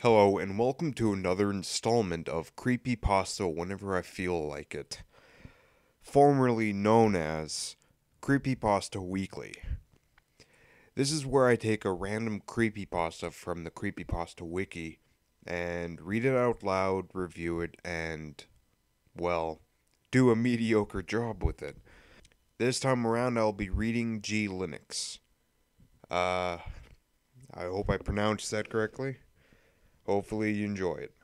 Hello, and welcome to another installment of Creepypasta Whenever I Feel Like It, formerly known as Creepypasta Weekly. This is where I take a random creepypasta from the Creepypasta Wiki and read it out loud, review it, and, well, do a mediocre job with it. This time around, I'll be reading GLinux. I hope I pronounced that correctly. Hopefully you enjoy it.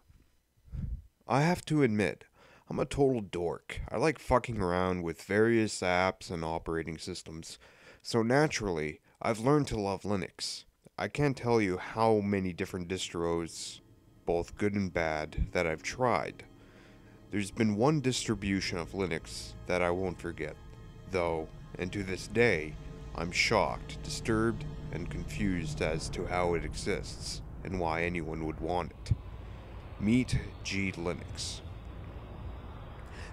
I have to admit, I'm a total dork. I like fucking around with various apps and operating systems, so naturally, I've learned to love Linux. I can't tell you how many different distros, both good and bad, that I've tried. There's been one distribution of Linux that I won't forget, though, and to this day, I'm shocked, disturbed, and confused as to how it exists and why anyone would want it. Meet GLinux.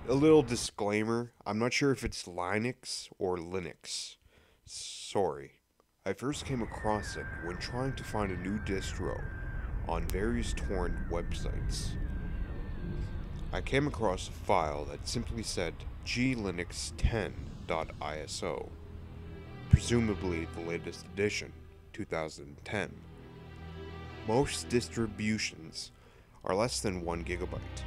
A little disclaimer, I'm not sure if it's Linux or Linux. Sorry. I first came across it when trying to find a new distro on various torrent websites. I came across a file that simply said glinux10.iso, presumably the latest edition, 2010. Most distributions are less than 1 gigabyte.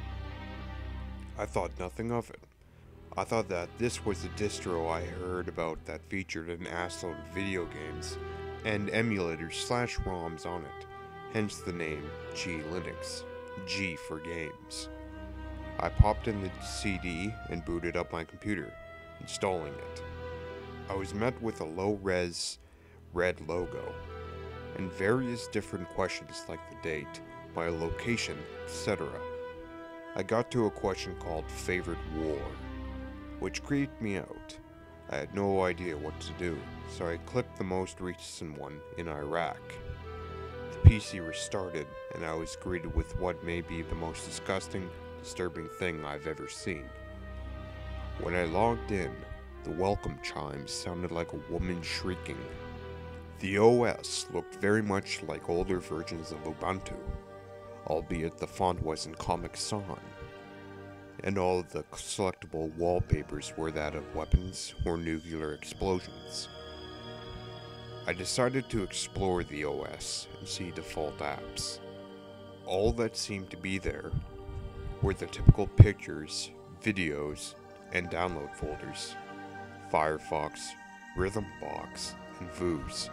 I thought nothing of it. I thought that this was the distro I heard about that featured an assload of video games and emulators / ROMs on it, hence the name GLinux, G for games. I popped in the CD and booted up my computer, installing it. I was met with a low-res red logo, and various different questions like the date, my location, etc. I got to a question called Favorite War, which creeped me out. I had no idea what to do, so I clicked the most recent one in Iraq. The PC restarted, and I was greeted with what may be the most disgusting, disturbing thing I've ever seen. When I logged in, the welcome chimes sounded like a woman shrieking. The OS looked very much like older versions of Ubuntu, albeit the font was in Comic Sans, and all of the selectable wallpapers were that of weapons or nuclear explosions. I decided to explore the OS and see default apps. All that seemed to be there were the typical pictures, videos, and download folders, Firefox, Rhythmbox, and Vooz.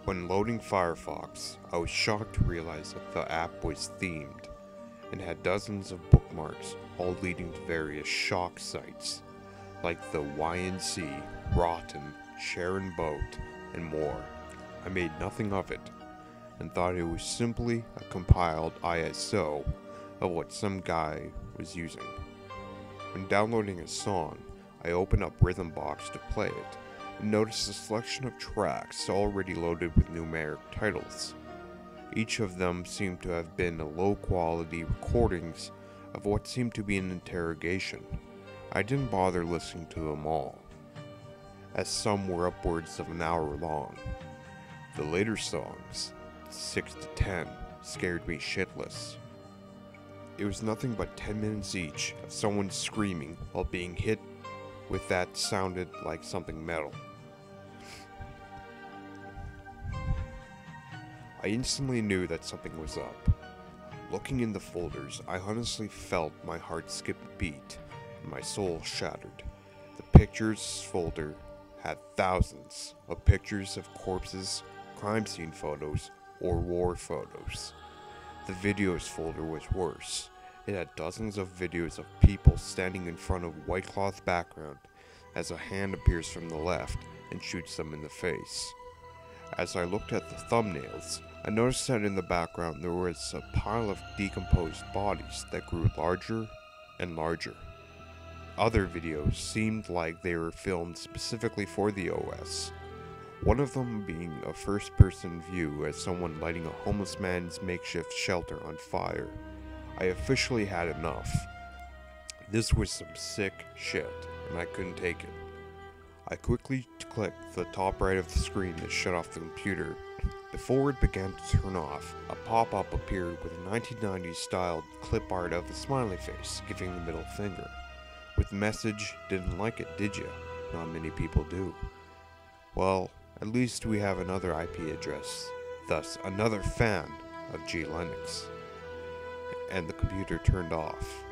When loading Firefox, I was shocked to realize that the app was themed and had dozens of bookmarks, all leading to various shock sites like the YNC, Rotten, Sharon Boat, and more. I made nothing of it and thought it was simply a compiled ISO of what some guy was using. When downloading a song, I opened up Rhythmbox to play it and noticed a selection of tracks already loaded with numeric titles. Each of them seemed to have been low-quality recordings of what seemed to be an interrogation. I didn't bother listening to them all, as some were upwards of an hour long. The later songs, 6 to 10, scared me shitless. It was nothing but 10 minutes each of someone screaming while being hit with that sounded like something metal. I instantly knew that something was up. Looking in the folders, I honestly felt my heart skip a beat and my soul shattered. The pictures folder had thousands of pictures of corpses, crime scene photos, or war photos. The videos folder was worse. It had dozens of videos of people standing in front of a white cloth background as a hand appears from the left and shoots them in the face. As I looked at the thumbnails, I noticed that in the background there was a pile of decomposed bodies that grew larger and larger. Other videos seemed like they were filmed specifically for the OS, one of them being a first-person view as someone lighting a homeless man's makeshift shelter on fire. I officially had enough. This was some sick shit, and I couldn't take it. I quickly clicked the top right of the screen to shut off the computer Before it began to turn off, a pop-up appeared with a 1990s styled clip art of a smiley face giving the middle finger. With the message, "Didn't like it, did you?" Not many people do. Well, at least we have another IP address, thus another fan of GLinux. And the computer turned off.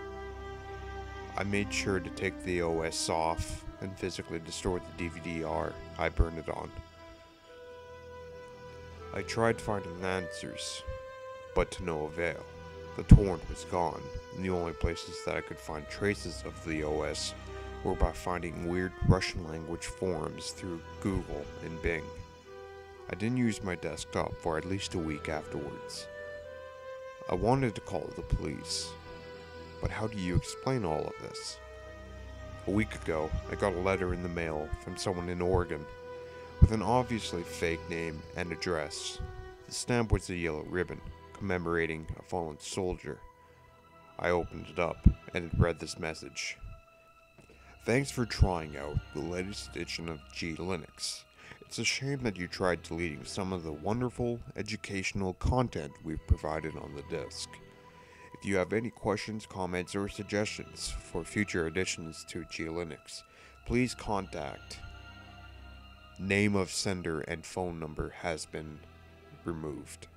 I made sure to take the OS off and physically destroy the DVD-R I burned it on. I tried finding answers, but to no avail. The torrent was gone, and the only places that I could find traces of the OS were by finding weird Russian language forums through Google and Bing. I didn't use my desktop for at least a week afterwards. I wanted to call the police, but how do you explain all of this? A week ago, I got a letter in the mail from someone in Oregon with an obviously fake name and address. The stamp was a yellow ribbon commemorating a fallen soldier. I opened it up and it read this message. "Thanks for trying out the latest edition of GLinux. It's a shame that you tried deleting some of the wonderful educational content we've provided on the disk. If you have any questions, comments, or suggestions for future additions to GLinux, please contact. Name of sender and phone number has been removed."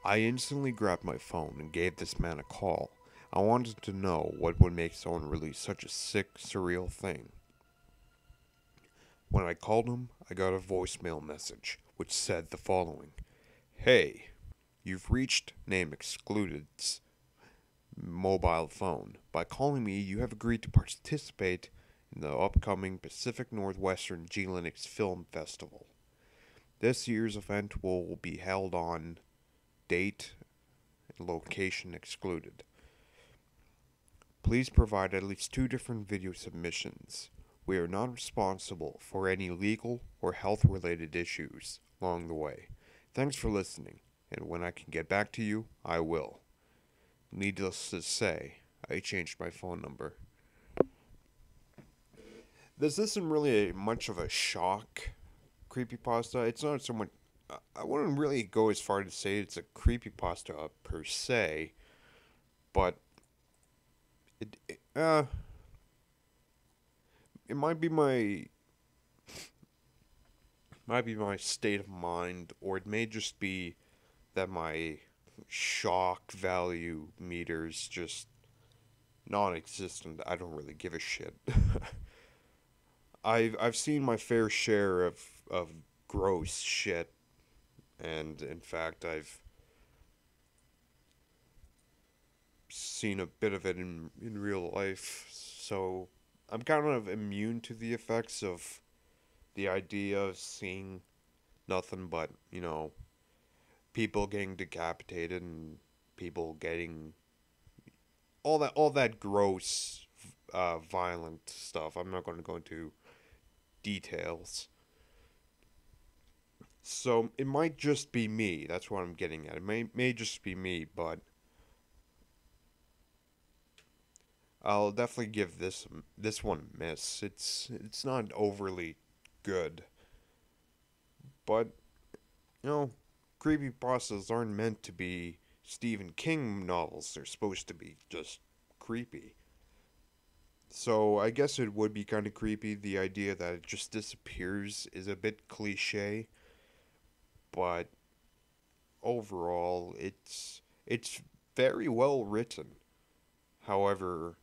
I instantly grabbed my phone and gave this man a call. I wanted to know what would make someone release such a sick, surreal thing. When I called him, I got a voicemail message, which said the following. "Hey, you've reached name excluded's mobile phone. By calling me, you have agreed to participate in the upcoming Pacific Northwestern GLinux Film Festival. This year's event will be held on date and location excluded. Please provide at least 2 different video submissions. We are not responsible for any legal or health-related issues along the way. Thanks for listening, and when I can get back to you, I will." Needless to say, I changed my phone number. This isn't really much of a shock creepypasta. It's not so much. I wouldn't really go as far to say it's a creepypasta per se, but it might be my state of mind, or it may just be that my shock value meter's just non-existent. I don't really give a shit. I've seen my fair share of gross shit, and in fact I've seen a bit of it in real life, so I'm kind of immune to the effects of the idea of seeing nothing but, people getting decapitated and people getting all that gross, violent stuff. I'm not going to go into details. So it might just be me. That's what I'm getting at. It may just be me, but I'll definitely give this one a miss. It's not overly good, but creepypastas aren't meant to be Stephen King novels. They're supposed to be just creepy. So I guess it would be kind of creepy. The idea that it just disappears is a bit cliche, but overall it's very well written. However,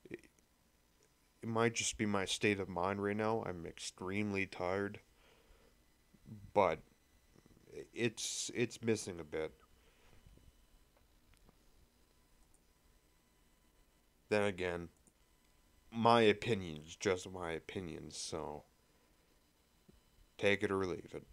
it might just be my state of mind right now. I'm extremely tired, but it's missing a bit. Then again, my opinion is just my opinion, so take it or leave it.